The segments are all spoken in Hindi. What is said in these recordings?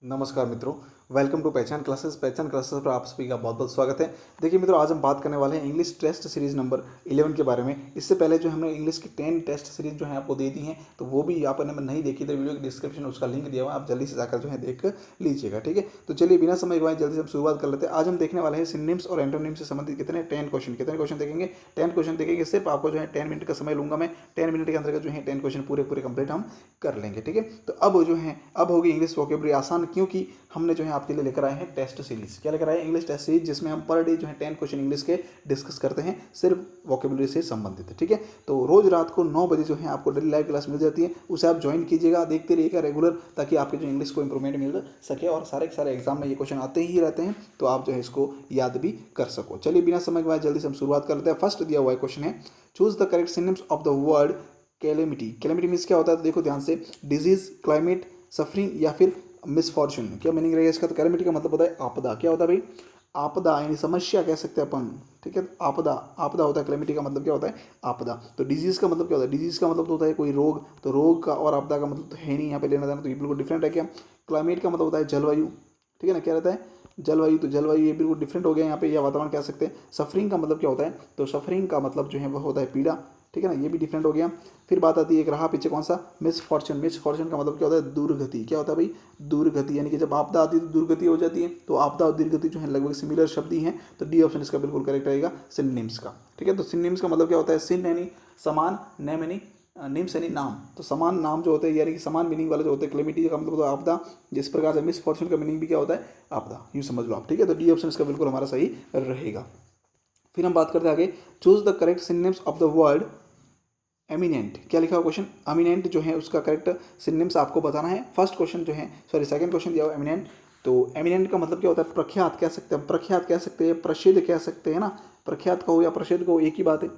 नमस्कार मित्रों, वेलकम टू पहचान क्लासेस। पहचान क्लासेस पर आप सभी का बहुत बहुत स्वागत है। देखिए मित्रों, आज हम बात करने वाले हैं इंग्लिश टेस्ट सीरीज नंबर 11 के बारे में। इससे पहले जो हमने इंग्लिश की 10 टेस्ट सीरीज जो है आपको दे दी हैं, तो वो भी आपने नहीं देखी तो वीडियो के डिस्क्रिप्शन में उसका लिंक दिया हुआ है, आप जल्दी से जाकर जो है देख लीजिएगा। ठीक है, तो चलिए बिना समय गवाए जल्दी से हम शुरुआत कर लेते हैं। आज हम देखने वाले हैं सिनोनिम्स और एंटोनिम्स से संबंधित कितने 10 क्वेश्चन देखेंगे। 10 क्वेश्चन देखेंगे, सिर्फ आपको जो है 10 मिनट का समय लूंगा मैं। 10 मिनट के अंदर जो है 10 क्वेश्चन पूरे कंप्लीट हम कर लेंगे। ठीक है, तो अब जो है अब होगी इंग्लिश वोकेबलरी आसान, क्योंकि हमने जो है आपके लिए लेकर आए हैं टेस्ट सीरीज। क्या लेकर आए? इंग्लिश टेस्ट सीरीज, जिसमें हम पर डे जो है 10 क्वेश्चन इंग्लिश के डिस्कस करते हैं, सिर्फ वोकेबलरी से संबंधित है। ठीक है, तो रोज रात को 9 बजे जो है आपको डेली लाइव क्लास मिल जाती है, उसे आप ज्वाइन कीजिएगा, देखते रहिएगा रेगुलर, ताकि आपके जो इंग्लिश को इंप्रूवमेंट मिल सके। और सारे के सारे एग्जाम में ये क्वेश्चन आते ही रहते हैं, तो आप जो है इसको याद भी कर सको। चलिए बिना समय के बाद जल्दी से हम शुरुआत कर लेते हैं। फर्स्ट दिया हुआ क्वेश्चन है, choose the correct synonyms of the word calamity. Calamity means क्या होता है? देखो ध्यान से, डिजीज, क्लाइमेट, सफरिंग या फिर मिसफॉर्चून। क्या मीनिंग रहेगा इसका? तो कैलेमिटी का मतलब होता है आपदा। क्या होता है भाई? आपदा, यानी समस्या कह सकते हैं अपन। ठीक है, आपदा, आपदा होता है। कैलेमिटी का मतलब क्या होता है? आपदा। तो डिजीज का मतलब क्या होता है? डिजीज का मतलब तो होता है कोई रोग, तो रोग का और आपदा का मतलब तो है नहीं यहाँ पे लेना देना, तो ये बिल्कुल डिफरेंट है। क्या? क्लाइमेट का मतलब होता है जलवायु। ठीक है ना, क्या रहता है? जलवायु। तो जलवायु ये बिल्कुल डिफरेंट हो गया यहाँ पे, या वातावरण कह सकते हैं। सफरिंग का मतलब क्या होता है? तो सफरिंग का मतलब जो है वो होता है पीड़ा। ठीक है ना, ये भी डिफरेंट हो गया। फिर बात आती है, एक रहा पीछे कौन सा? मिसफॉर्चून। मिसफॉर्चून का मतलब क्या होता है? दुर्गति। क्या होता है भाई? दुर्गति, यानी कि जब आपदा आती है तो दुर्गति हो जाती है। तो आपदा और दुर्गति जो है लगभग सिमिलर शब्द ही हैं, तो डी ऑप्शन इसका बिल्कुल करेक्ट रहेगा, सिनोनिम्स का। ठीक है, तो सिनोनिम्स का मतलब क्या होता है? सिन यानी समान, नेम यानी निम्स यानी नाम। तो समान नाम जो होते हैं, यानी कि समान मीनिंग वाले जो होते हैं। क्लेमिटी का मतलब होता है आपदा, जिस प्रकार से मिसफॉर्चून का मीनिंग भी क्या होता है? आपदा, यूँ समझ लो आप। ठीक है, तो डी ऑप्शन इसका बिल्कुल हमारा सही रहेगा। फिर हम बात करते हैं आगे, choose the correct synonyms of the word eminent. क्या लिखा हुआ क्वेश्चन? एमिनेंट जो है उसका करेक्ट सिनोनिम्स आपको बताना है। फर्स्ट क्वेश्चन जो है, सॉरी सेकंड क्वेश्चन दिया हुआ एमिनेंट। तो एमिनेंट का मतलब क्या होता है? प्रख्यात कह सकते हैं, प्रख्यात कह सकते हैं, प्रसिद्ध कह सकते हैं ना। प्रख्यात कहो या प्रसिद्ध कहो, एक ही बात है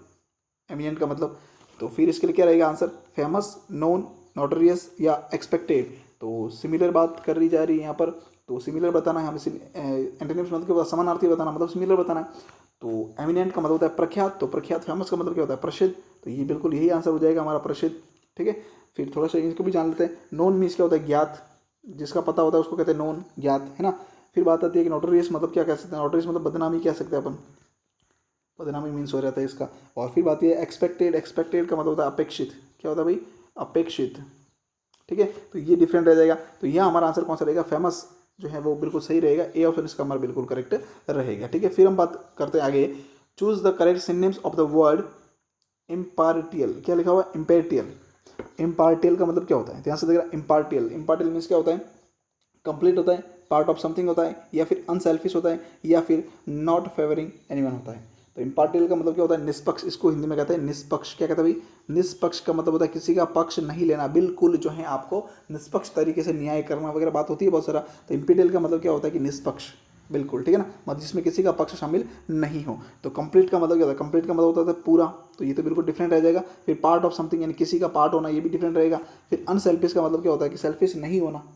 एमिनेंट का मतलब। तो फिर इसके लिए क्या रहेगा आंसर? फेमस, नोन, नोटोरियस या एक्सपेक्टेड। तो सिमिलर बात कर ली जा रही है यहाँ पर, तो सिमिलर बताना है हमें। एंटोनिम्स मतलब क्या? समानार्थी बताना, मतलब सिमिलर बताना है। तो एमिनेंट का मतलब होता है प्रख्यात, तो प्रख्यात। फेमस का मतलब क्या होता है? प्रसिद्ध। तो ये बिल्कुल यही आंसर हो जाएगा हमारा, प्रसिद्ध। ठीक है, फिर थोड़ा सा इसको भी जान लेते हैं। नोन मीन्स क्या होता है? ज्ञात, जिसका पता होता है उसको कहते हैं नोन, ज्ञात, है ना। फिर बात आती है कि नोटोरियस मतलब क्या कह सकते हैं? नोटोरियस मतलब बदनामी कह सकते हैं अपन, बदनामी मीन्स हो जाता है इसका। और फिर बात यह है एक्सपेक्टेड। एक्सपेक्टेड का मतलब होता है अपेक्षित। क्या होता है भाई? अपेक्षित। ठीक है, तो ये डिफरेंट रह जाएगा। तो यहाँ हमारा आंसर कौन सा रहेगा? फेमस जो है वो बिल्कुल सही रहेगा, ए ऑप्शन इसका हमारा बिल्कुल करेक्ट रहेगा। ठीक है, फिर हम बात करते हैं आगे, choose the correct synonyms of the word impartial. क्या लिखा हुआ है? इम्पेरिटियल। इम्पार्टियल का मतलब क्या होता है? ध्यान से देखना, इम्पार्टियल। इम्पार्टियल मीन्स क्या होता है? कंप्लीट होता है, पार्ट ऑफ समथिंग होता है, या फिर अनसेल्फिश होता है, या फिर नॉट फेवरिंग एनीवन होता है। तो इम्पार्टियल का मतलब क्या होता है? निष्पक्ष। इसको हिंदी में कहते हैं निष्पक्ष। क्या कहते हैं भाई? निष्पक्ष का मतलब होता है किसी का पक्ष नहीं लेना, बिल्कुल जो है आपको निष्पक्ष तरीके से न्याय करना वगैरह बात होती है बहुत सारा। तो इम्पीरियल का मतलब क्या होता है? कि निष्पक्ष, बिल्कुल। ठीक है ना, मतलब जिसमें किसी का पक्ष शामिल नहीं हो। तो कंप्लीट का मतलब क्या होता है? कंप्लीट का मतलब होता है पूरा, तो ये तो बिल्कुल डिफरेंट रह जाएगा। फिर पार्ट ऑफ समथिंग, यानी किसी का पार्ट होना, ये भी डिफरेंट रहेगा। फिर अनसेल्फिश का मतलब क्या होता है? कि सेल्फिश नहीं होना,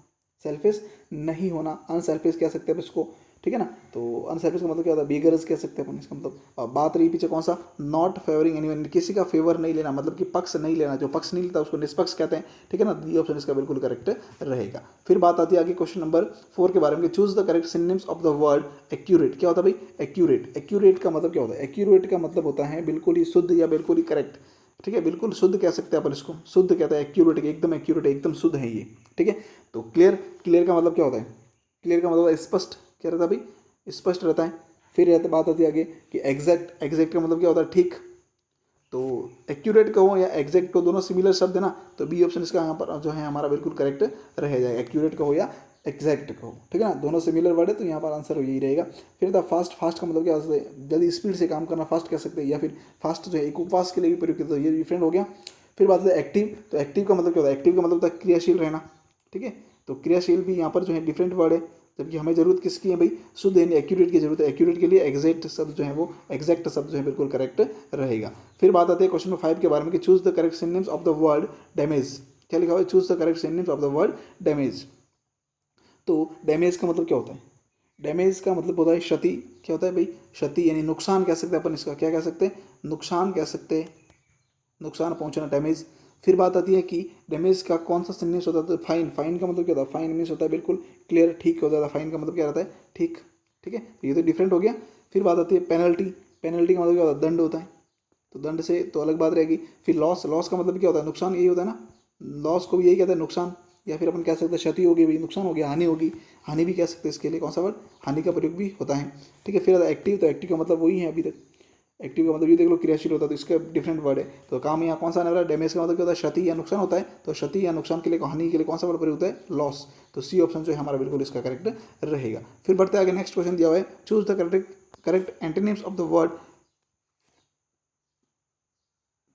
सेल्फिश नहीं होना, अनसेल्फिश कह सकते हैं इसको। ठीक है ना, तो अनसेल्फिश का मतलब क्या होता है? बेगरज कह सकते हैं अपन इसका मतलब। बात रही पीछे कौन सा? नॉट फेवरिंग एनीवन, किसी का फेवर नहीं लेना, मतलब कि पक्ष नहीं लेना। जो पक्ष नहीं लेता उसको निष्पक्ष कहते हैं। ठीक है ना, ये ऑप्शन इसका बिल्कुल करेक्ट रहेगा। फिर बात आती है आगे क्वेश्चन नंबर 4 के बारे में, choose the correct synonyms of the word accurate. क्या होता है भाई? एक्यूरेट। एक्यूरेट का मतलब क्या होता है? एक्यूरेट का मतलब होता है बिल्कुल ही शुद्ध या बिल्कुल ही करेक्ट। ठीक है, बिल्कुल शुद्ध कह सकते हैं अपन इसको, शुद्ध कहता है एक्यूरेट, एकदम एक्यूरेट, एकदम शुद्ध है ये। ठीक है, तो क्लियर। क्लियर का मतलब क्या होता है? क्लियर का मतलब स्पष्ट। क्या रहता है भाई? स्पष्ट रहता है। फिर रहता बात आती है आगे कि एग्जैक्ट। एग्जैक्ट का मतलब क्या होता है? ठीक। तो एक्यूरेट कहो या एग्जैक्ट कहो, दोनों सिमिलर शब्द है ना, तो बी ऑप्शन इसका यहाँ पर जो है हमारा बिल्कुल करेक्ट रह जाएगा। एक्यूरेट कहो या एग्जैक्ट कहो, ठीक है ना, दोनों सिमिलर वर्ड है, तो यहाँ पर आंसर यही रहेगा। फिर था फास्ट। फास्ट का मतलब क्या होता है? जल्दी स्पीड से काम करना, फास्ट कह सकते हैं। या फिर फास्ट जो है एक उपवास के लिए भी प्रयोग करते हैं, ये डिफरेंट हो गया। फिर बात है एक्टिव। तो एक्टिव का मतलब क्या होता है? एक्टिव का मतलब होता है क्रियाशील रहना। ठीक है, तो क्रियाशील भी यहाँ पर जो है डिफरेंट वर्ड है, जबकि हमें जरूरत किसकी है भाई? शुद्ध यानी एक्यूरेट की जरूरत है। एक्यूरेट के लिए एग्जैक्ट शब्द जो है वो, एग्जैक्ट शब्द जो है बिल्कुल करेक्ट रहेगा। फिर बात आती है क्वेश्चन नंबर 5 के बारे में कि choose the correct synonyms of the word damage. क्या लिखा हुआ है? Choose the correct synonyms of the word damage. तो डैमेज का मतलब क्या होता है? डैमेज का मतलब होता है क्षति। क्या होता है भाई? क्षति, यानी नुकसान कह सकते हैं अपन इसका। क्या कह सकते हैं? नुकसान कह सकते हैं, नुकसान पहुंचना, डैमेज। फिर बात आती है कि डैमेज का कौन सा सिनोनिम्स होता है, तो फाइन, फाइन का मतलब क्या होता है, फाइन मीन्स होता है बिल्कुल क्लियर, ठीक हो जाता है, फाइन का मतलब क्या रहता है, ठीक, ठीक है, तो ये तो डिफरेंट हो गया। फिर बात आती है पेनल्टी, पेनल्टी का मतलब क्या होता है, दंड होता है, तो दंड से तो अलग बात रहेगी। फिर लॉस, लॉस का मतलब क्या होता है, नुकसान, यही होता है ना, लॉस को भी यही कहते हैं, नुकसान, या फिर अपन कह सकते हैं क्षति होगी, भाई नुकसान हो गया, हानि होगी, हानि भी कह सकते हैं इसके लिए, कौन सा वर्ड, हानि का प्रयोग भी होता है, ठीक है। फिर एक्टिव, तो एक्टिव का मतलब वही है अभी तक, एक्टिव का मतलब ये देख लो क्रियाशील होता है, तो इसका डिफरेंट वर्ड है, तो काम यहाँ कौन सा आने वाला है, डैमेज का मतलब क्या होता है, क्षति या नुकसान होता है, तो क्षति या नुकसान के लिए, हानि के लिए कौन सा वर्ड प्रयोग होता है, लॉस, तो सी ऑप्शन जो है हमारा बिल्कुल इसका करेक्ट रहेगा। फिर बढ़ते आगे, नेक्स्ट क्वेश्चन दिया हुआ है, choose the correct antonyms of the word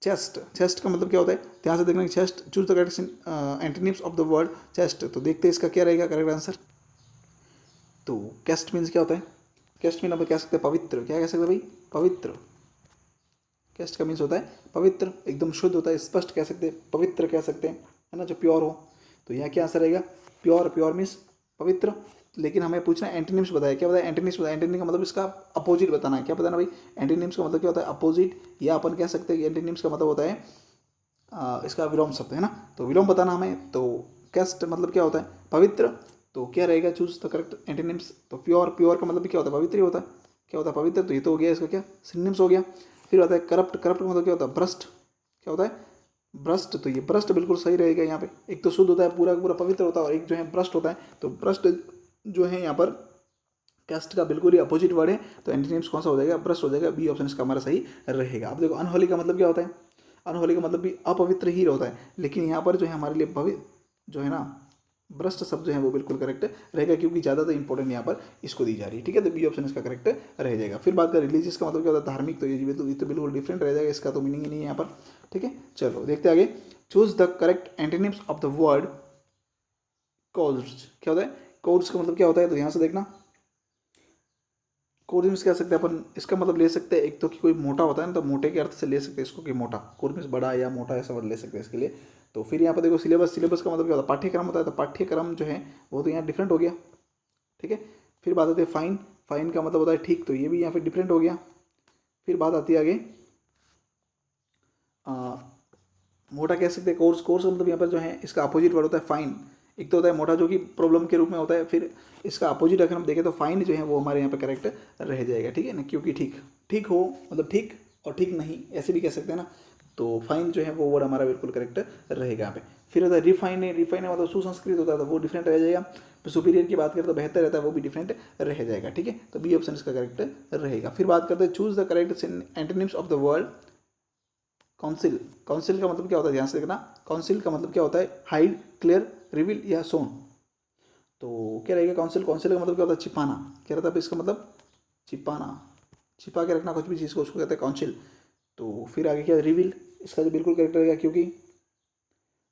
chaste, chaste का मतलब क्या होता है, ध्यान से देखना, chaste, choose the correct antonyms of the word chaste, तो देखते हैं इसका क्या रहेगा करेक्ट आंसर। तो कैस्ट मीन्स क्या होता है, कैस्ट मीन अपन कह सकते हैं पवित्र, क्या कह सकते हैं भाई, पवित्र, कैस्ट का मीन्स होता है पवित्र, एकदम शुद्ध होता है, स्पष्ट कह सकते हैं, पवित्र कह सकते हैं, है ना, जो प्योर हो। तो यहाँ क्या आंसर रहेगा, प्योर, प्योर मीन्स पवित्र। लेकिन हमें पूछना है एंटीनिम्स बताया, क्या बताया, एंटीनिम्स बताया, एंटीनिम का मतलब इसका अपोजिट बताना है, क्या बताना भाई, एंटीनिम्स का मतलब क्या होता है, अपोजिट, या अपन कह सकते हैं कि एंटीनिम्स का मतलब होता है इसका विलोम शब्द, है ना, तो विलोम बताना हमें। तो कैस्ट मतलब क्या होता है, पवित्र, तो क्या रहेगा, चूज द करेक्ट एंटीनिम्स, तो प्योर, प्योर का मतलब भी क्या होता है, पवित्र ही होता है, क्या होता है, पवित्र, तो ये तो हो गया इसका क्या सिनोनिम्स हो गया। फिर आता है करप्ट, करप्ट का मतलब क्या होता है, भ्रष्ट, क्या होता है, भ्रष्ट, तो ये भ्रष्ट बिल्कुल सही रहेगा यहाँ पे, एक तो शुद्ध होता है, पूरा का पूरा पवित्र होता है, और एक जो है भ्रष्ट होता है, तो भ्रष्ट जो है यहाँ पर कैस्ट का बिल्कुल ही अपोजिट वर्ड है, तो एंटीनिम्स कौन सा हो जाएगा, भ्रष्ट हो जाएगा, बी ऑप्शन इसका हमारा सही रहेगा। अब देखो अनहोली का मतलब क्या होता है, अनहोली का मतलब भी अपवित्र ही होता है, लेकिन यहाँ पर जो है हमारे लिए जो है ना भ्रष्ट शब्द जो है वो बिल्कुल करेक्ट रहेगा, क्योंकि ज़्यादातर इंपॉर्टेंट यहाँ पर इसको दी जा रही है, ठीक है, तो बी ऑप्शन इसका करेक्ट रह जाएगा। फिर बात करें रिलीजियस का मतलब क्या होता है, धार्मिक, तो ये तो बिल्कुल डिफरेंट रह जाएगा, इसका तो मीनिंग ही नहीं है यहाँ पर, ठीक है। चलो देखते आगे, choose the correct antonyms of the word coarse, क्या होता है, कोर्स का मतलब क्या होता है, तो यहाँ से देखना, कोर्स कह सकते हैं अपन, इसका मतलब ले सकते हैं एक तो कि कोई मोटा होता है ना, तो मोटे के अर्थ से ले सकते हैं इसको कि मोटा, कोर्स बड़ा या मोटा ऐसा वर्ड ले सकते हैं इसके लिए। तो फिर यहाँ पर देखो सिलेबस, सिलेबस का मतलब क्या होता है, पाठ्यक्रम होता है, तो पाठ्यक्रम जो है वो तो यहाँ डिफरेंट हो गया, ठीक है। फिर बात आती है फाइन, फाइन का मतलब होता है ठीक, तो ये भी यहाँ पे डिफरेंट हो गया। फिर बात आती है आगे मोटा कह सकते हैं, कोर्स, कोर्स का मतलब यहाँ पर जो है इसका अपोजिट वर्ड होता है फाइन, एक तो होता है मोटा जो कि प्रॉब्लम के रूप में होता है, फिर इसका अपोजिट अगर हम देखें तो फाइन जो है वो हमारे यहाँ पे करेक्ट रह जाएगा, ठीक है ना, क्योंकि ठीक, ठीक हो मतलब ठीक, और ठीक नहीं ऐसे भी कह सकते हैं ना, तो फाइन जो है वो वर्ड हमारा बिल्कुल करेक्ट रहेगा यहाँ पे। फिर होता है रिफाइन, रिफाइन मतलब सुसंस्कृत होता है, तो वो डिफरेंट रह जाएगा। सुपीरियर की बात करें तो बेहतर रहता है, वो भी डिफरेंट रह जाएगा, ठीक है, तो बी ऑप्शन इसका करेक्ट रहेगा। फिर बात करते हैं choose the correct antonyms of the word council, council का मतलब क्या होता है, ध्यान से देखना, काउंसिल का मतलब क्या होता है, हाइड, क्लियर, रिवील या सोन, तो क्या रहेगा काउंसिल, काउंसिल का मतलब क्या होता है, छिपाना, क्या रहता है इसका मतलब, छिपाना, छिपा के रखना कुछ भी चीज़ को, उसको कहते हैं काउंसिल। तो फिर आगे क्या, रिवील, इसका जो बिल्कुल करेक्ट रहेगा, क्योंकि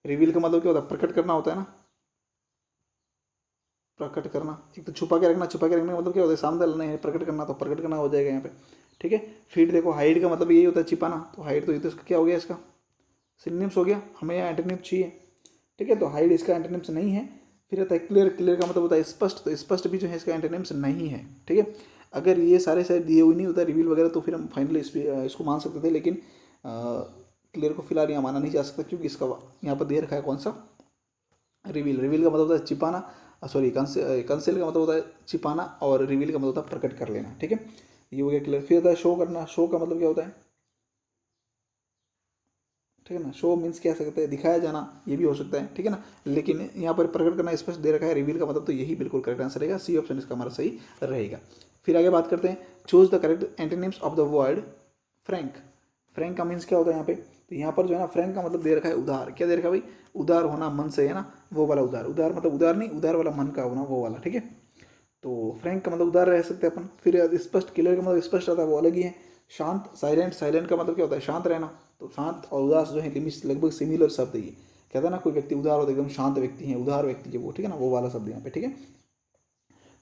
रिवील का मतलब क्या होता है, प्रकट करना होता है ना, प्रकट करना, एक तो छुपा के रखना, छुपा के रखने का मतलब क्या होता है, सामने लाना है, प्रकट करना, तो प्रकट करना हो जाएगा यहाँ पे, ठीक है। फिर देखो हाइड का मतलब यही होता है छिपाना, तो हाइड तो ये तो इसका क्या हो गया, इसका सिनोनिम्स हो गया, हमें यहाँ एंटोनिम चाहिए, ठीक है, तो हाइड इसका एंटोनिम्स नहीं है। फिर आता है क्लियर, क्लियर का मतलब होता है स्पष्ट, तो स्पष्ट भी जो है इसका एंटोनिम्स नहीं है, ठीक है। अगर ये सारे शायद दिए हुए नहीं होता रिवील वगैरह, तो फिर हम फाइनली इसको मान सकते थे, लेकिन क्लियर को फिलहाल यहाँ माना नहीं जा सकता, क्योंकि इसका यहाँ पर दे रखा है कौन सा, रिवील, रिवील का मतलब होता है छिपाना, सॉरी कंसेल का मतलब होता है छिपाना, और रिवील का मतलब होता है प्रकट कर लेना, ठीक है, ये हो गया क्लियर। फिर होता है शो करना, शो का मतलब क्या होता है, ठीक है ना, शो मीन्स कह सकते हैं दिखाया जाना, ये भी हो सकता है, ठीक है ना, लेकिन यहाँ पर प्रकट करना स्पष्ट दे रखा है, रिवील का मतलब, तो यही बिल्कुल करेक्ट आंसर रहेगा, सी ऑप्शन इसका हमारा सही रहेगा। फिर आगे बात करते हैं, choose the correct antonyms of the word Frank, Frank का मीन्स क्या होता है यहाँ पे, तो यहाँ पर जो है ना फ्रैंक का मतलब दे रखा है उदार, क्या दे रखा है भाई, उदार होना मन से, है ना, वो वाला उदार, उदार मतलब उदार नहीं, उदार वाला मन का होना, वो वाला, ठीक है। तो फ्रैंक का मतलब उदार रह सकते हैं अपन। फिर स्पष्ट, क्लियर का मतलब स्पष्ट रहता है, वो अलग ही है। शांत, साइलेंट, साइलेंट का मतलब क्या होता है, शांत रहना, तो शांत और उदास जो है लिमिट लगभग सिमिलर शब्द है, ये कहता है ना कोई व्यक्ति उदार होता है, एकदम शांत व्यक्ति है, उदार व्यक्ति है वो, ठीक है ना, वो वाला शब्द यहाँ पे, ठीक है।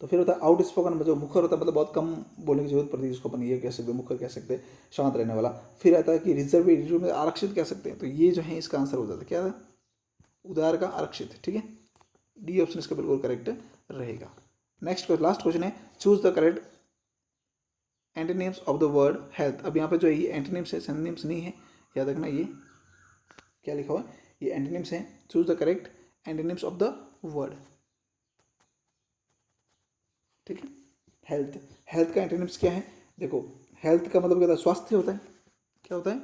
तो फिर होता है आउट स्पोकन, जो मुखर होता है, मतलब बहुत कम बोलने की जरूरत पड़ती है, जिसको अपन ये कह सकते हैं मुखर कह सकते हैं, शांत रहने वाला। फिर आता है कि रिजर्व, रिजर्व में आरक्षित कह सकते हैं, तो ये जो है इसका आंसर हो जाता है क्या है, उदार का आरक्षित, ठीक है, डी ऑप्शन इसका बिल्कुल करेक्ट रहेगा। नेक्स्ट लास्ट क्वेश्चन है, choose the correct antonyms of the word health. अब यहाँ पे जो ये एंटीनिम्स है, सिनोनिम्स नहीं है, याद रखना, ये क्या लिखा हुआ है, ये एंटोनिम्स हैं, choose the correct antonyms of the word. ठीक है, हेल्थ, हेल्थ का एंटोनिम्स क्या है? देखो, हेल्थ का मतलब क्या होता है? स्वास्थ्य होता है। क्या होता है?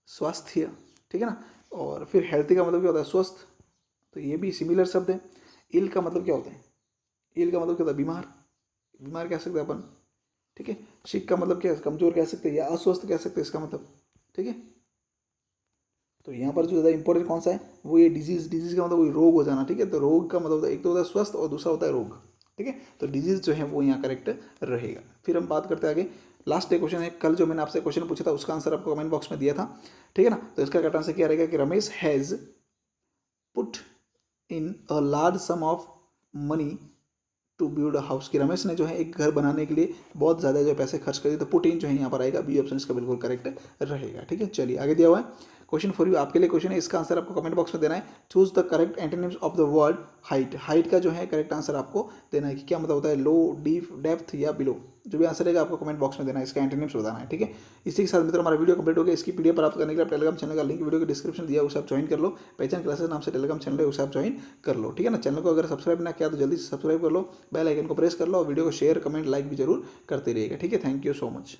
स्वास्थ्य, ठीक है ना। और फिर हेल्थी का मतलब क्या होता है? स्वस्थ, तो ये भी सिमिलर शब्द है। इल का मतलब क्या होता है? इल का मतलब क्या होता है? बीमार, बीमार कह सकते हैं अपन, ठीक है। सिक का मतलब क्या है? कमजोर कह सकते हैं, या अस्वस्थ कह सकते हैं इसका मतलब, ठीक है। तो यहाँ पर जो ज़्यादा इंपॉर्टेंट कौन सा है? वो ये डिजीज, डिजीज का मतलब वही रोग हो जाना, ठीक है। तो रोग का मतलब होता है, एक तो होता है स्वस्थ और दूसरा होता है रोग, ठीक है। तो डिजीज जो है वो यहाँ करेक्ट रहेगा। फिर हम बात करते हैं आगे। लास्ट डे क्वेश्चन है, कल जो मैंने आपसे क्वेश्चन पूछा था उसका आंसर आपको कमेंट बॉक्स में दिया था, ठीक है ना। तो इसका करेक्ट आंसर क्या रहेगा कि Ramesh has put in a large sum of money to build a house, कि रमेश ने जो है एक घर बनाने के लिए बहुत ज़्यादा जो पैसे खर्च कर दिए। तो पुट इन जो है यहाँ पर आएगा, बी ऑप्शन इसका बिल्कुल करेक्ट रहेगा, ठीक है। चलिए आगे दिया हुआ है क्वेश्चन फॉर यू, आपके लिए क्वेश्चन है, इसका आंसर आपको कमेंट बॉक्स में देना है। Choose the correct antonyms of the word height. Height का जो है करेक्ट आंसर आपको देना है कि क्या मतलब होता है, लो, डीप, डेप्थ या बिलो। जो भी आंसर रहेगा आपको कमेंट बॉक्स में देना है, इसका एंटोनिम्स बताना है, ठीक है। इसी के साथ मित्र हमारा वीडियो कंप्लीट हो गया। इसकी पीडीएफ प्राप्त करने के लिए टेलीग्राम चैनल का लिंक वीडियो के डिस्क्रिप्शन दिया, उसे आप ज्वाइन कर लो। पहचान क्लासेस नाम से टेलीग्राम चैनल है, उसे आप ज्वाइन कर लो, ठीक है ना। चैनल को अगर सब्सक्राइब ना किया तो जल्दी से सब्सक्राइब कर लो, बेल आइकन को प्रेस कर लो और वीडियो को शेयर, कमेंट, लाइक भी जरूर करते रहिएगा, ठीक है। Thank you so much.